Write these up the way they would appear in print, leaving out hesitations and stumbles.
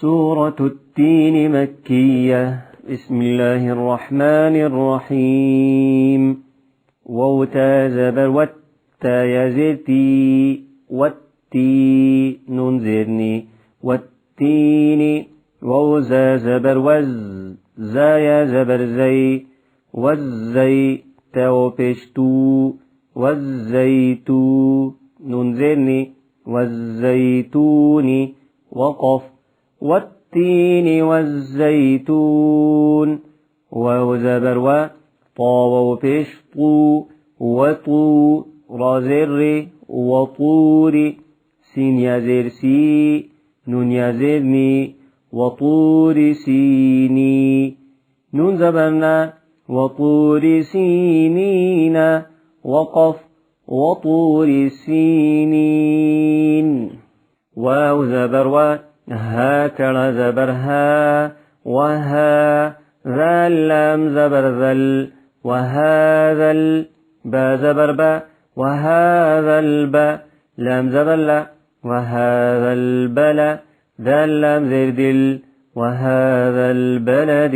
سورة التين مكية. بسم الله الرحمن الرحيم. ووتا زبر وتا يزرتي والتي ننزرني والتين. ووزا زبر وز زايا زبر زي والزي تاو بشتو والزيتو ننزرني والزيتون. وقف والتين والزيتون. وزبر وطاو بشطو وطو رازر وطور سين يزر سي نون يزرني وطور سيني نون زبرنا وطور سينين. وقف وطور سينين. واو زبر ها كرا زبر ها وها ذل لام زبر ذل وهذا البا زبر با وهذا البا لام زبر لا وهذا البلا ذل لام زر دل وهذا البلد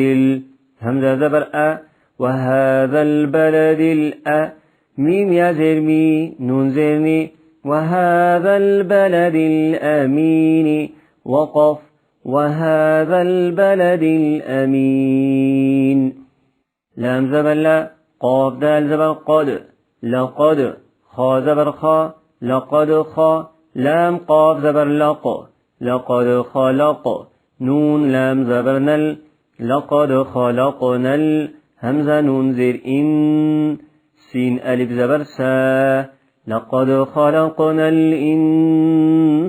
همزة زبر أ وهذا البلد الأ ميم يا زر مي نون زرني وهذا البلد الأمين. وقف وهذا البلد الأمين. لام زبر لا قاف دال زبر قد لقد خا زبر خا لقد خا لام قاف زبر لق لقد خلق نون لام زبر نل لقد خلقنا همزة نون زر إن سين ألف زبر سا لقد خلقنا الإنسان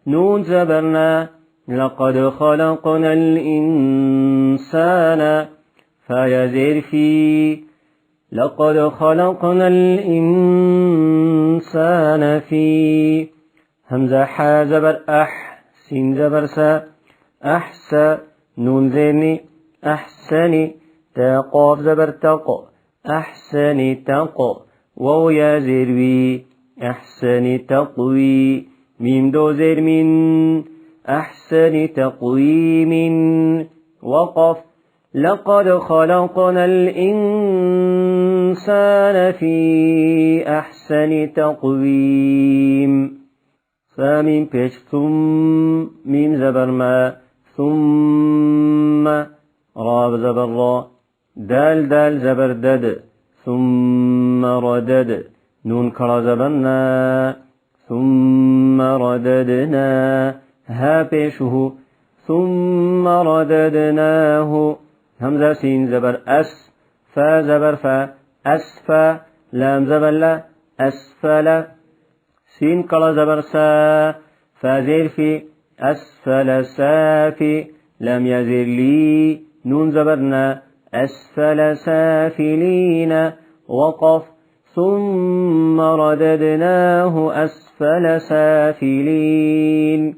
نون زبرنا لقد خلقنا الإنسان فيزر في لقد خلقنا الإنسان في همزة حا زبر أح سين زبر سا أحسى نون زرني أحسني تا قاف زبر تق أحسني تق وو يا زروي أحسن تقوي ميم دو زر من أحسن تقويم. وقف لقد خلقنا الإنسان في أحسن تقويم. فمن بيش ثم ميم زبر ما ثم راب زبر را دال دال زبر دد ثم ردد نون كرا زبرنا ثم رددنا ها بيشه ثم رددناه همزة سين زبر أس فا زبر فا أسفا لام زبر لا أسفل سين كرا زبر سا فازير في أسفل سافي لم يزر لي نون زبرنا أسفل سافلين. وقف ثم رددناه أسفل سافلين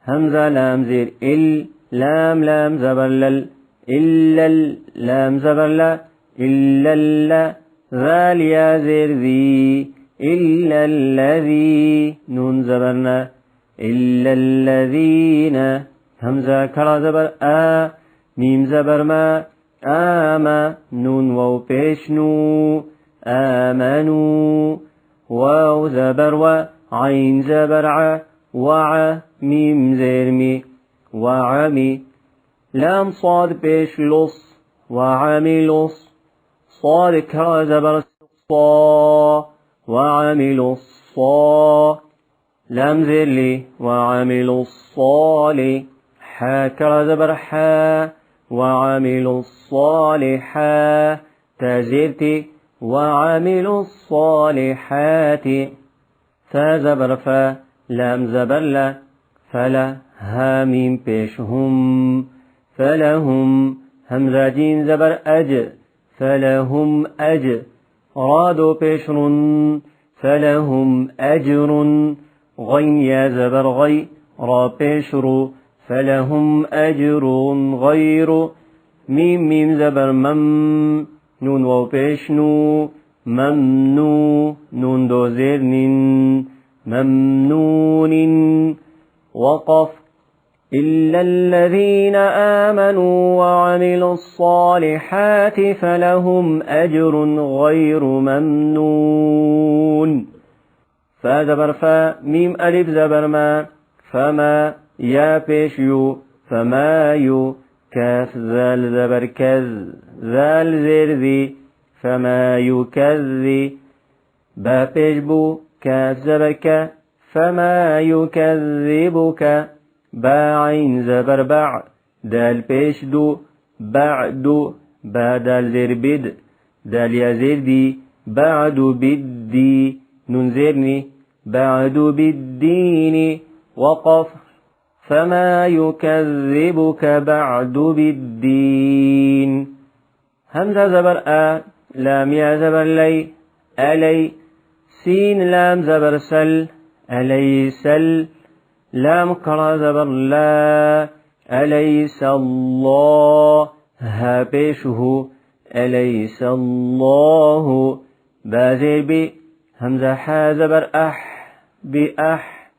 همزة لام زر إل لام لام زبر لل إلا لام زبر لا إلا لا ذال يا زر ذي إلا الذي نون زبرنا إلا الذين همزة كرا زبر آ ميم زبر ما آما نون وو بيشنو آمنوا. واو زبر وعين زبر ع وع ميم زرمي وعمي لام صاد بيش لص وعملص صاد كرا زبر صا وعمل الصا لام زرلي وعمل الصالح حا كرا زبر حا وعملوا الصالحات تزرتي وعملوا الصالحات. فزبر فا لام زبر لا فلا هامين بيشهم فلهم همزة جين زبر أج فلهم أج رادو بيشر فلهم أجر غين يا زبر غي را بيشر فلهم أجر غير ميم ميم زبر مم نون واو بيشنو ممنو نون دو زرن ممنون. وقف إلا الذين آمنوا وعملوا الصالحات فلهم أجر غير ممنون. فا زبر فا ميم ألف زبر ما فما يا بيش يو فما يو كاف ذال زبر كذ ذال زير ذي فما يكذي با بيش بو كاف زبر كا فما يكذبك با عين زبر باع دال بيش دو بعد با دال زير بد دال يا زير دي بعد بدي نون زيرني بعد بالدين وقف فما يكذبك بعد بالدين. همزة زبر لام يا زبر لي ألي سين لام زبر سل أليس لام كرا زبر لا أليس الله ها بيشه أليس الله بازر بي همزة حا زبر بأح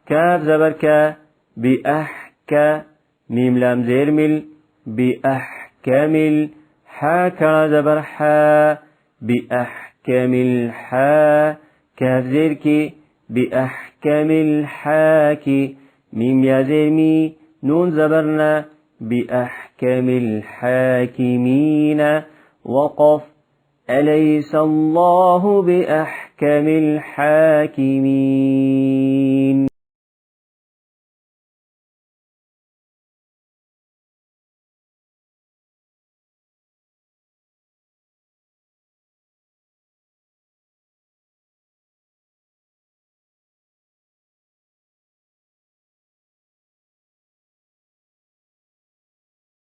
كاف زبر كا بأحكا ميم لام زير مل بأحكمل حا كرا زبر حا بأحكمل حا كاف زير كي بأحكمل حاكي ميم يا زير مي نون زبرنا بأحكم الحاكمين وقف أليس الله بأحكم الحاكمين.